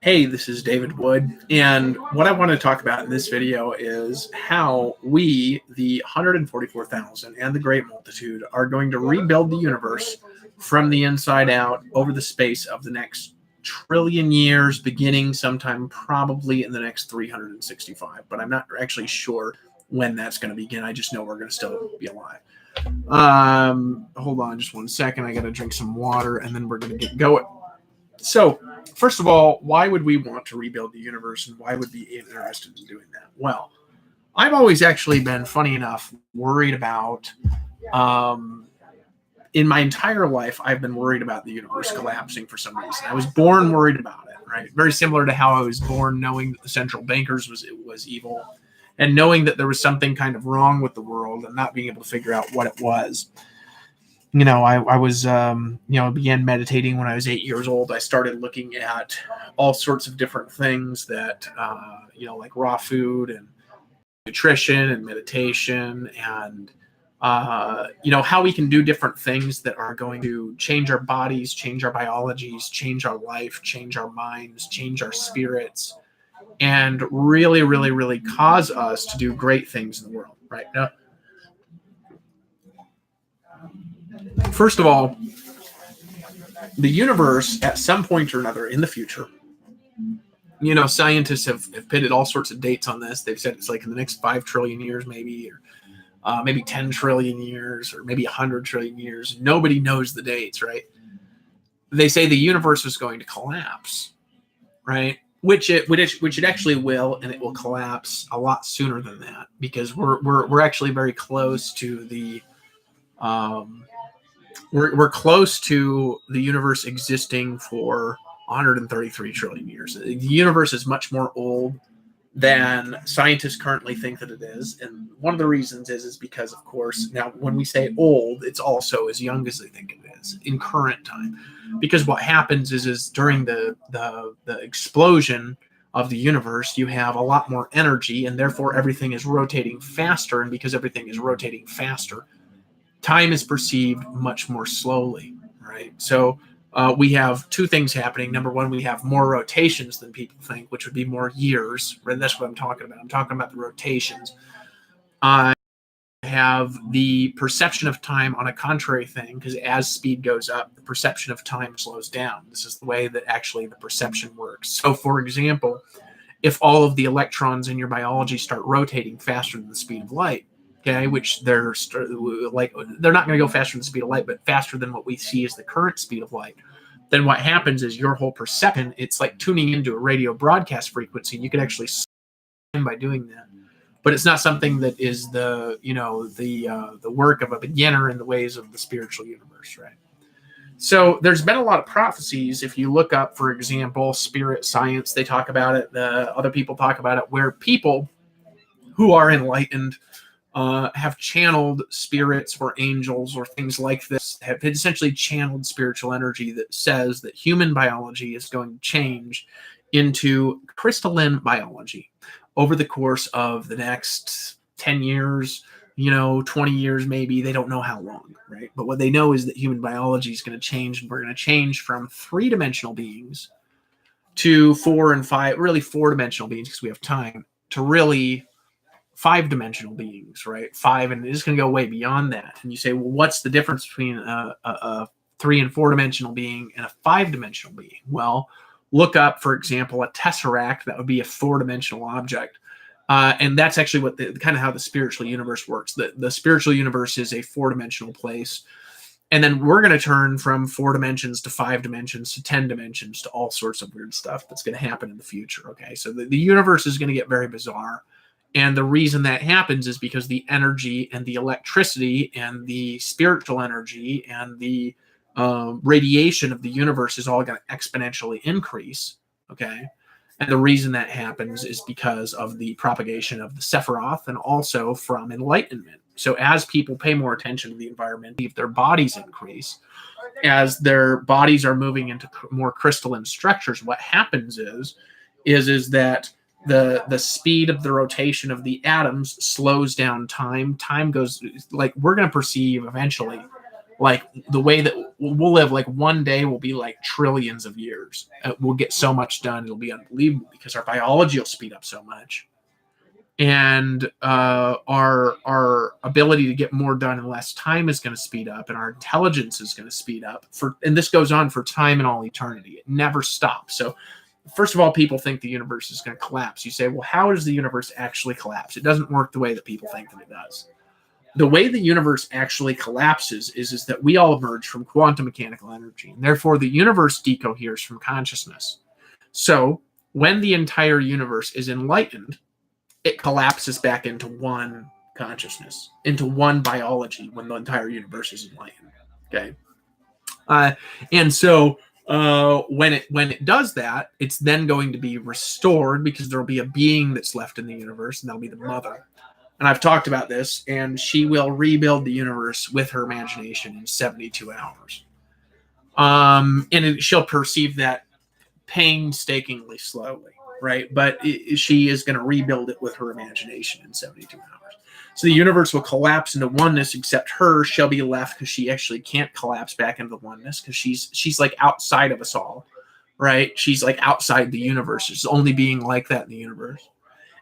Hey, this is David Wood, and what I want to talk about in this video is how we, the 144,000 and the Great Multitude, are going to rebuild the universe from the inside out over the space of the next trillion years, beginning sometime probably in the next 365. But I'm not actually sure when that's going to begin. I just know we're going to still be alive. Hold on just one second. I got to drink some water, and then we're going to get going. So, first of all, why would we want to rebuild the universe, and why would we be interested in doing that? Well, I've always actually been, funny enough, worried about, in my entire life, I've been worried about the universe collapsing for some reason. I was born worried about it, right? Very similar to how I was born knowing that the central bankers was evil, and knowing that there was something kind of wrong with the world and not being able to figure out what it was. I was, began meditating when I was 8 years old. I started looking at all sorts of different things that, like raw food and nutrition and meditation and, how we can do different things that are going to change our bodies, change our biologies, change our life, change our minds, change our spirits, and really, really, really cause us to do great things in the world right now. First of all, the universe at some point or another in the future, scientists have pitted all sorts of dates on this. They've said it's like in the next 5 trillion years, maybe, or maybe 10 trillion years, or maybe 100 trillion years. Nobody knows the dates, right? They say the universe is going to collapse, right? Which it actually will, and it will collapse a lot sooner than that, because we're actually very close to the we're close to the universe existing for 133 trillion years. The universe is much more old than scientists currently think that it is. And one of the reasons is because, of course, now when we say old, it's also as young as they think it is in current time. Because what happens is during the explosion of the universe, you have a lot more energy, and therefore everything is rotating faster. And because everything is rotating faster, time is perceived much more slowly, right? So we have two things happening. Number one, we have more rotations than people think, which would be more years. Right? That's what I'm talking about. I'm talking about the rotations. I have the perception of time on a contrary thing, because as speed goes up, the perception of time slows down. This is the way that actually the perception works. So, for example, if all of the electrons in your biology start rotating faster than the speed of light, okay, which they're not going to go faster than the speed of light, but faster than what we see as the current speed of light, then what happens is your whole perception, it's like tuning into a radio broadcast frequency. You can actually by doing that, but it's not something that is the work of a beginner in the ways of the spiritual universe, right? So there's been a lot of prophecies. If you look up, for example, spirit science, they talk about it. The other people talk about it, where people who are enlightened have channeled spirits or angels or things like this, have essentially channeled spiritual energy that says that human biology is going to change into crystalline biology over the course of the next 10 years, 20 years maybe. They don't know how long, right? But what they know is that human biology is going to change, and we're going to change from 3-dimensional beings to 4 and 5, really 4-dimensional beings, because we have time, to really 5-dimensional beings, right? 5, and it's going to go way beyond that. And you say, well, what's the difference between a 3 and 4-dimensional being and a 5-dimensional being? Well, look up, for example, a tesseract. That would be a 4-dimensional object. And that's actually what kind of how the spiritual universe works. The spiritual universe is a 4-dimensional place. And then we're going to turn from 4 dimensions to 5 dimensions to 10 dimensions to all sorts of weird stuff that's going to happen in the future. Okay. So the universe is going to get very bizarre. And the reason that happens is because the energy and the electricity and the spiritual energy and the radiation of the universe is all going to exponentially increase. Okay. And the reason that happens is because of the propagation of the Sephiroth, and also from enlightenment. So as people pay more attention to the environment, if their bodies increase, as their bodies are moving into more crystalline structures, what happens is that the speed of the rotation of the atoms slows down time. Time goes, like, we're going to perceive eventually, like, the way that we'll live like one day will be like trillions of years. We'll get so much done. It'll be unbelievable because our biology will speed up so much. And our ability to get more done in less time is going to speed up, and our intelligence is going to speed up and this goes on for time and all eternity. It never stops. So first of all, people think the universe is going to collapse. You say, well, how does the universe actually collapse? It doesn't work the way that people think that it does. The way the universe actually collapses is that we all emerge from quantum mechanical energy, and therefore the universe decoheres from consciousness. So when the entire universe is enlightened, it collapses back into one consciousness, into one biology when the entire universe is enlightened. Okay. And so when it does that, it's then going to be restored because there'll be a being that's left in the universe, and that'll be the mother. And I've talked about this, and she will rebuild the universe with her imagination in 72 hours. She'll perceive that painstakingly slowly. Right, but she is going to rebuild it with her imagination in 72 hours. So the universe will collapse into oneness, except her shall be left because she actually can't collapse back into oneness because she's like outside of us all, right? She's like outside the universe. There's only being like that in the universe.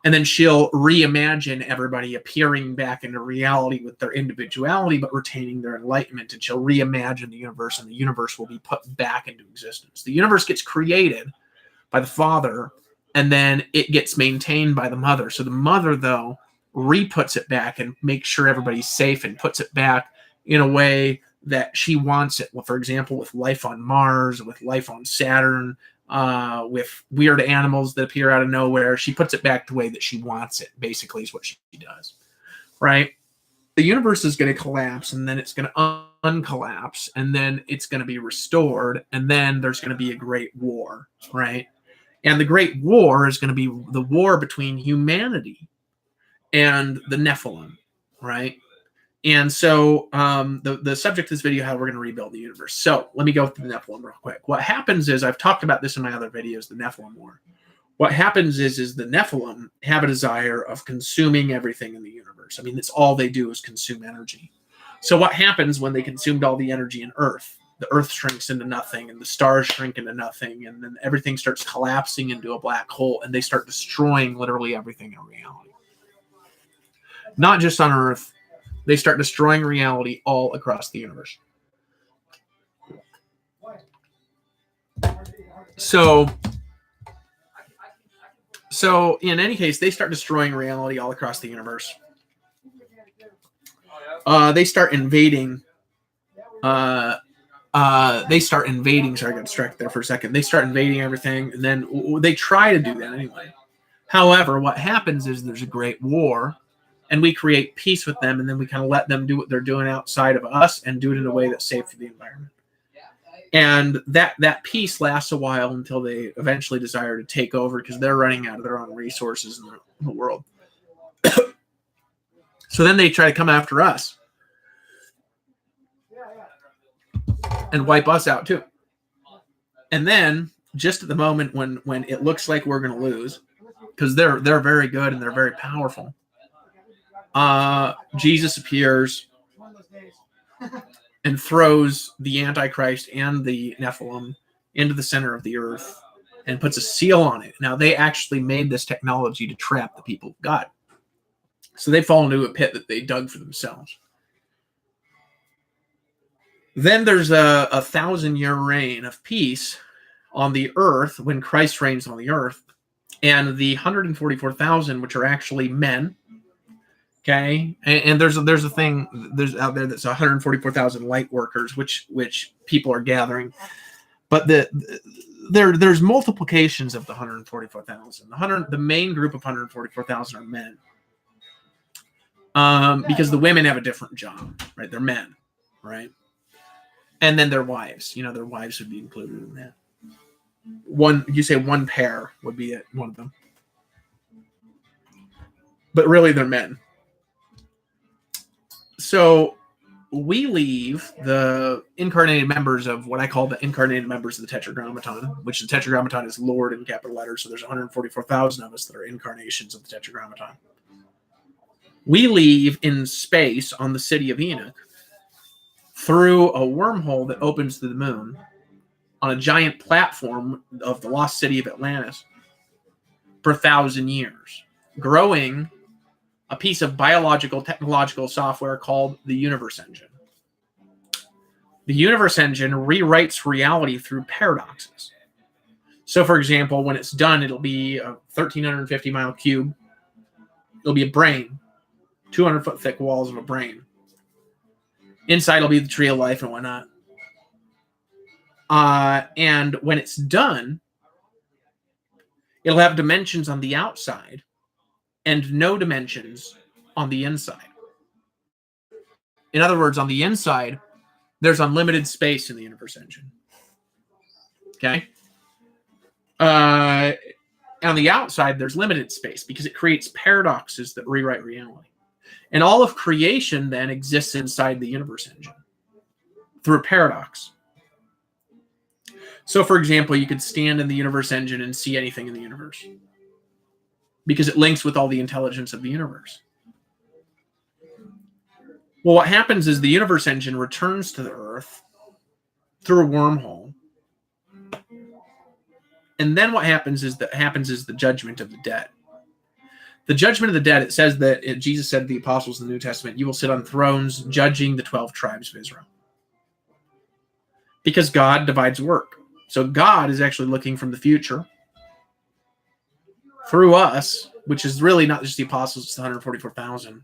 And then she'll reimagine everybody appearing back into reality with their individuality, but retaining their enlightenment. And she'll reimagine the universe, and the universe will be put back into existence. The universe gets created by the Father, and then it gets maintained by the mother. So the mother, though, re-puts it back and makes sure everybody's safe and puts it back in a way that she wants it. Well, for example, with life on Mars, with life on Saturn, with weird animals that appear out of nowhere, she puts it back the way that she wants it, basically, is what she does, right? The universe is going to collapse, and then it's going to uncollapse, and then it's going to be restored, and then there's going to be a great war, right? And the Great War is going to be the war between humanity and the Nephilim, right? And so the subject of this video, how we're going to rebuild the universe. So let me go through the Nephilim real quick. What happens is, I've talked about this in my other videos, the Nephilim War. What happens is the Nephilim have a desire of consuming everything in the universe. I mean, that's all they do is consume energy. So what happens when they consumed all the energy in Earth? The Earth shrinks into nothing, and the stars shrink into nothing, and then everything starts collapsing into a black hole, and they start destroying literally everything in reality. Not just on Earth, they start destroying reality all across the universe. So in any case, they start destroying reality all across the universe. They start invading. Sorry, I got distracted there for a second. They start invading everything, and then they try to do that anyway. However, what happens is there's a great war, and we create peace with them, and then we kind of let them do what they're doing outside of us and do it in a way that's safe for the environment. And that peace lasts a while until they eventually desire to take over because they're running out of their own resources in the world. So then they try to come after us and wipe us out too. And then just at the moment when it looks like we're going to lose, because they're very good and they're very powerful, Jesus appears and throws the Antichrist and the Nephilim into the center of the earth and puts a seal on it. Now, they actually made this technology to trap the people of God. So they fall into a pit that they dug for themselves. Then there's a 1,000-year reign of peace on the earth when Christ reigns on the earth. And the 144,000, which are actually men, okay, and there's a thing out there that's 144,000 light workers, which people are gathering, but there's multiplications of the 144,000. The main group of 144,000 are men, because the women have a different job, right? They're men, right? And then their wives, their wives would be included in that. One pair would be it, one of them, but really they're men. So we leave the incarnated members of what I call the incarnated members of the Tetragrammaton, which the Tetragrammaton is Lord in capital letters. So there's 144,000 of us that are incarnations of the Tetragrammaton. We leave in space on the city of Enoch through a wormhole that opens to the moon on a giant platform of the lost city of Atlantis for 1,000 years, growing a piece of biological technological software called the Universe Engine. The Universe Engine rewrites reality through paradoxes. So, for example, when it's done, it'll be a 1,350-mile cube. It'll be a brain, 200-foot thick walls of a brain. Inside will be the tree of life and whatnot. And when it's done, it'll have dimensions on the outside and no dimensions on the inside. In other words, on the inside, there's unlimited space in the Universe Engine. Okay? On the outside, there's limited space because it creates paradoxes that rewrite reality. And all of creation then exists inside the Universe Engine through a paradox. So, for example, you could stand in the Universe Engine and see anything in the universe because it links with all the intelligence of the universe. Well, what happens is the Universe Engine returns to the Earth through a wormhole. And then what happens is the judgment of the dead. The judgment of the dead, it says that Jesus said to the apostles in the New Testament, you will sit on thrones judging the 12 tribes of Israel. Because God divides work. So God is actually looking from the future through us, which is really not just the apostles, it's the 144,000,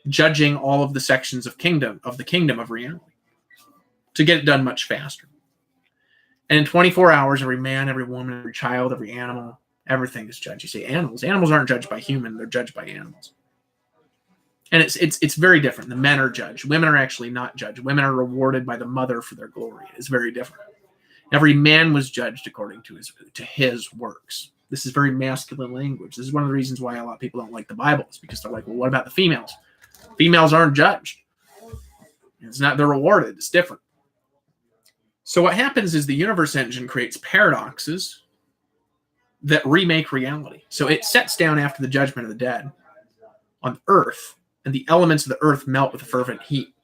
judging all of the sections of the kingdom of reality to get it done much faster. And in 24 hours, every man, every woman, every child, every animal, everything is judged. You say animals. Animals aren't judged by human, they're judged by animals. And it's very different. The men are judged. Women are actually not judged. Women are rewarded by the mother for their glory. It's very different. Every man was judged according to his works. This is very masculine language. This is one of the reasons why a lot of people don't like the Bible. Is because they're like, well, what about the females? Females aren't judged. It's not, they're rewarded. It's different. So what happens is the Universe Engine creates paradoxes that remake reality. So it sets down after the judgment of the dead on Earth, and the elements of the Earth melt with a fervent heat.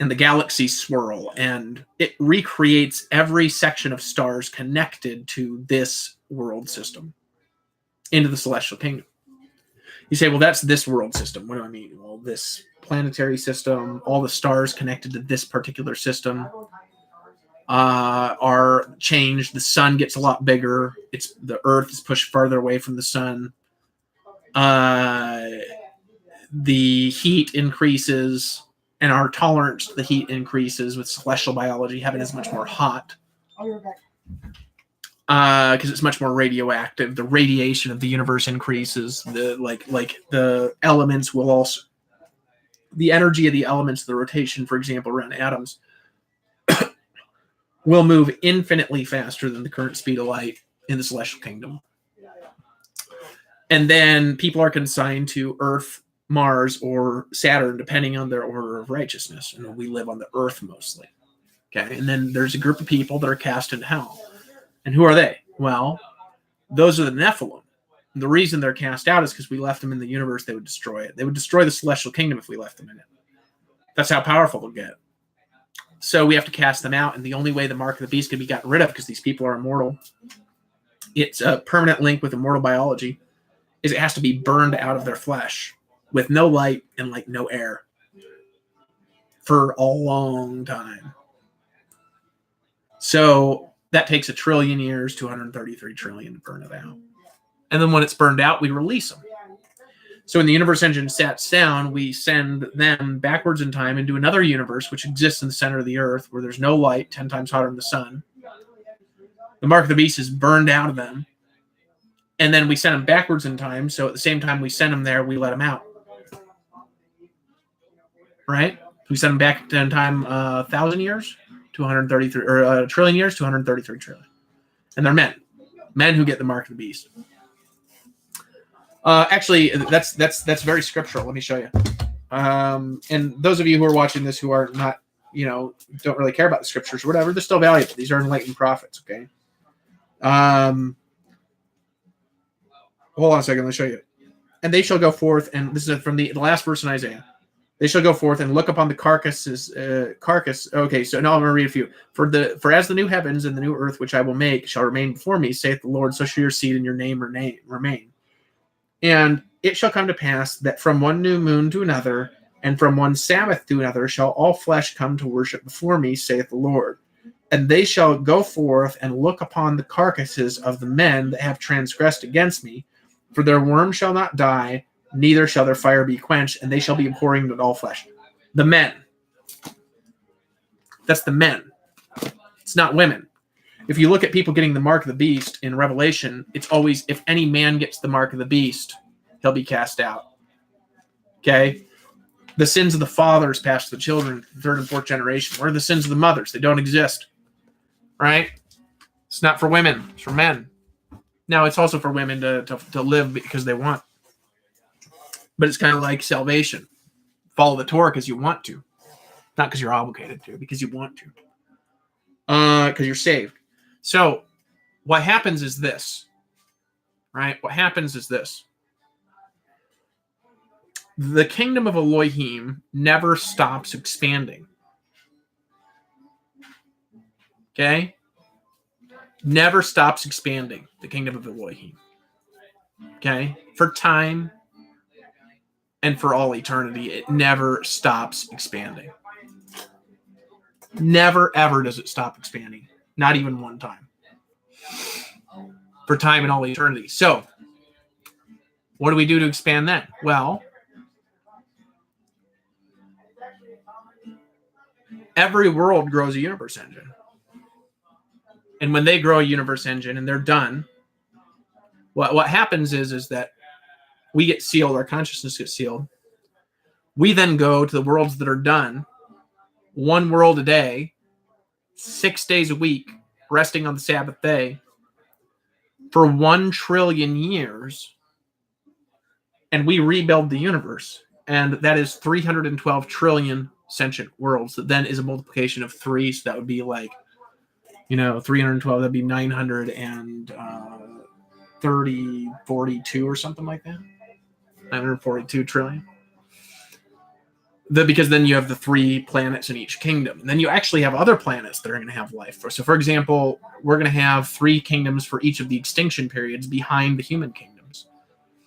And the galaxies swirl, and it recreates every section of stars connected to this world system into the celestial kingdom. You say, well, that's this world system. What do I mean? Well, this planetary system, all the stars connected to this particular system are changed. The sun gets a lot bigger. The Earth is pushed farther away from the sun. The heat increases, and our tolerance to the heat increases with celestial biology. Heaven is much more hot because it's much more radioactive. The radiation of the universe increases. The elements will also, the energy of the elements, the rotation, for example, around atoms, will move infinitely faster than the current speed of light in the celestial kingdom. And then people are consigned to Earth, Mars, or Saturn, depending on their order of righteousness. And we live on the Earth mostly. Okay, and then there's a group of people that are cast into hell. And who are they? Well, those are the Nephilim. And the reason they're cast out is because we left them in the universe, they would destroy it. They would destroy the celestial kingdom if we left them in it. That's how powerful they'll get. So we have to cast them out, and the only way the mark of the beast can be gotten rid of, because these people are immortal, it's a permanent link with immortal biology, is it has to be burned out of their flesh with no light and like no air for a long time. So that takes 1 trillion years, 233 trillion to burn it out. And then when it's burned out, we release them. So when the Universe Engine sets down, we send them backwards in time into another universe, which exists in the center of the Earth, where there's no light, 10 times hotter than the sun. The mark of the beast is burned out of them. And then we send them backwards in time. So at the same time we send them there, we let them out. Right? We send them back in time 1,000 years, 233, or 1 trillion years, 233 trillion. And they're men. Men who get the mark of the beast. Actually, that's very scriptural. Let me show you. And those of you who are watching this who are not, don't really care about the scriptures or whatever, they're still valuable. These are enlightened prophets, okay? Hold on a second. Let me show you. And they shall go forth, and this is from the last verse in Isaiah. They shall go forth and look upon the carcass. Okay, so now I'm going to read a few. For as the new heavens and the new earth which I will make shall remain before me, saith the Lord, so shall your seed and your name remain. And it shall come to pass that from one new moon to another, and from one Sabbath to another, shall all flesh come to worship before me, saith the Lord. And they shall go forth and look upon the carcasses of the men that have transgressed against me, for their worm shall not die, neither shall their fire be quenched, and they shall be abhorring to all flesh. The men. That's the men. It's not women. If you look at people getting the mark of the beast in Revelation, it's always, if any man gets the mark of the beast, he'll be cast out. Okay? The sins of the fathers pass to the children, third and fourth generation. Where are the sins of the mothers? They don't exist. Right? It's not for women. It's for men. Now, it's also for women to live because they want. But it's kind of like salvation. Follow the Torah because you want to. Not because you're obligated to, because you want to. Because you're saved. So, what happens is this. Right? What happens is this. The kingdom of Elohim never stops expanding. Okay? Never stops expanding, the kingdom of Elohim. Okay? For time and for all eternity, it never stops expanding. Never, ever does it stop expanding. Not even one time. For time and all eternity. So, what do we do to expand that? Well, every world grows a universe engine. And when they grow a universe engine and they're done, what happens is that we get sealed, our consciousness gets sealed. We then go to the worlds that are done, one world a day, 6 days a week, resting on the Sabbath day, for 1 trillion years, and we rebuild the universe. And that is 312 trillion sentient worlds. That then is a multiplication of 3, so that would be like, 312, that'd be 942 or something like that. 942 trillion. Because then you have the 3 planets in each kingdom. And then you actually have other planets that are going to have life. So, for example, we're going to have 3 kingdoms for each of the extinction periods behind the human kingdoms.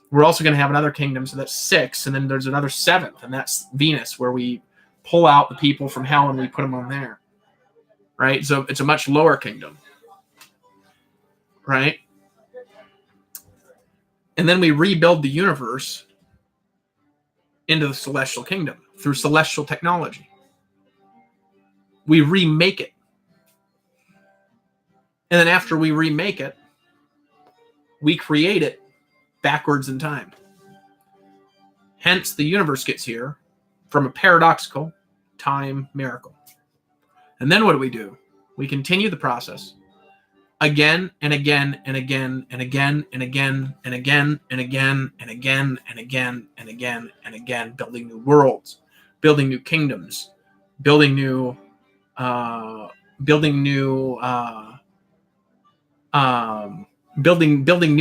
We're also going to have another kingdom, so that's 6. And then there's another 7th, and that's Venus, where we pull out the people from hell and we put them on there. Right? So it's a much lower kingdom. Right? And then we rebuild the universe into the celestial kingdom through celestial technology. We remake it. And then after we remake it, we create it backwards in time. Hence, the universe gets here from a paradoxical time miracle. And then what do? We continue the process again and again and again and again and again and again and again and again and again and again and again, building new worlds, building new kingdoms, building new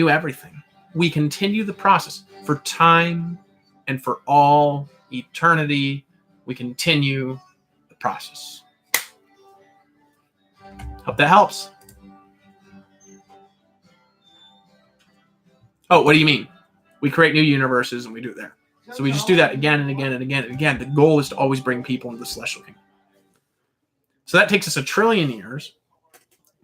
everything. We continue the process for time and for all eternity. We continue the process. Hope that helps. Oh, what do you mean? We create new universes and we do it there. So we just do that again and again and again and again. The goal is to always bring people into the celestial kingdom. So that takes us 1 trillion years.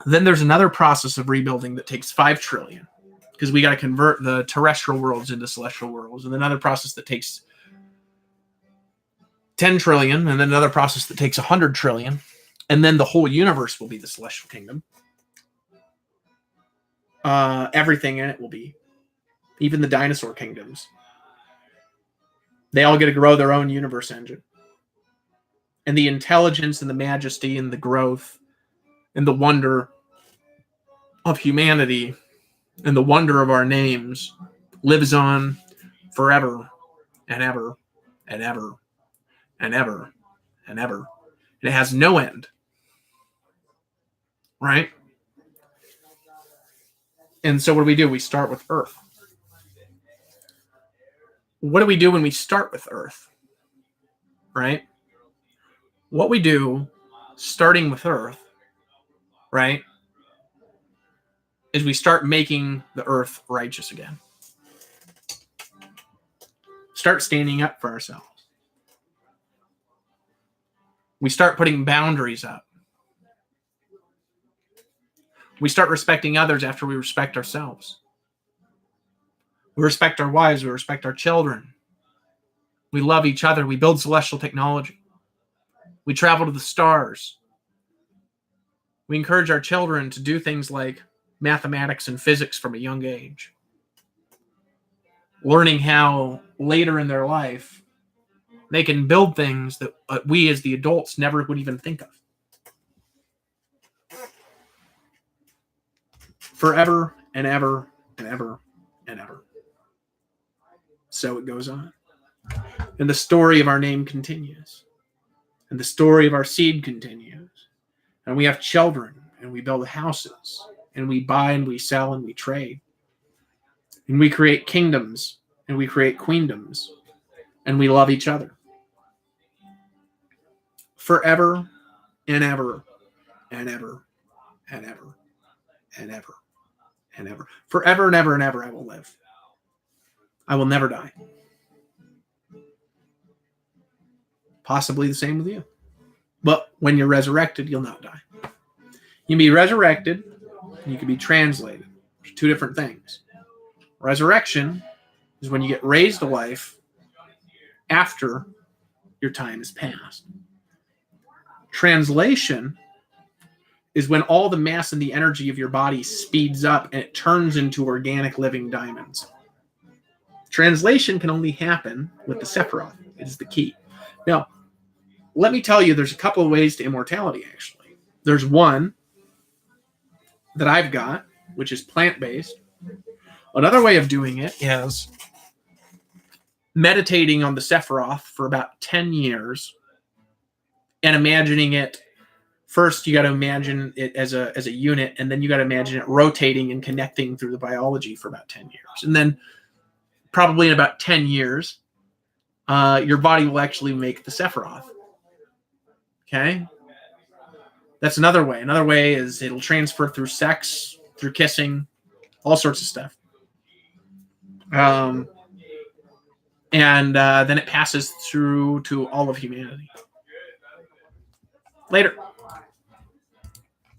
Then there's another process of rebuilding that takes 5 trillion, because we got to convert the terrestrial worlds into celestial worlds. And another process that takes 10 trillion, and then another process that takes 100 trillion. And then the whole universe will be the celestial kingdom. Everything in it will be. Even the dinosaur kingdoms. They all get to grow their own universe engine. And the intelligence and the majesty and the growth and the wonder of humanity and the wonder of our names lives on forever and ever and ever and ever and ever. And it has no end. Right? And so what do? We start with Earth. What do we do when we start with Earth? right? What we do, starting with Earth, right, is we start making the Earth righteous again. Start standing up for ourselves. We start putting boundaries up. We start respecting others after we respect ourselves. We respect our wives. We respect our children. We love each other. We build celestial technology. We travel to the stars. We encourage our children to do things like mathematics and physics from a young age. Learning how later in their life they can build things that we as the adults never would even think of. Forever and ever and ever and ever. So it goes on. And the story of our name continues. And the story of our seed continues. And we have children, and we build houses, and we buy and we sell and we trade. And we create kingdoms, and we create queendoms, and we love each other. Forever and ever and ever and ever and ever and ever. Forever and ever and ever I will live. I will never die. Possibly the same with you. But when you're resurrected, you'll not die. You can be resurrected, and you can be translated. There's two different things. Resurrection is when you get raised to life after your time is passed. Translation is when all the mass and the energy of your body speeds up and it turns into organic living diamonds. Translation can only happen with the Sephiroth. It is the key. Now, let me tell you, there's a couple of ways to immortality, actually. There's one that I've got, which is plant-based. Another way of doing it is meditating on the Sephiroth for about 10 years and imagining it. First, you got to imagine it as a unit, and then you got to imagine it rotating and connecting through the biology for about 10 years. And then probably in about 10 years, your body will actually make the Sephiroth. Okay? That's another way. Another way is it'll transfer through sex, through kissing, all sorts of stuff. And then it passes through to all of humanity. Later.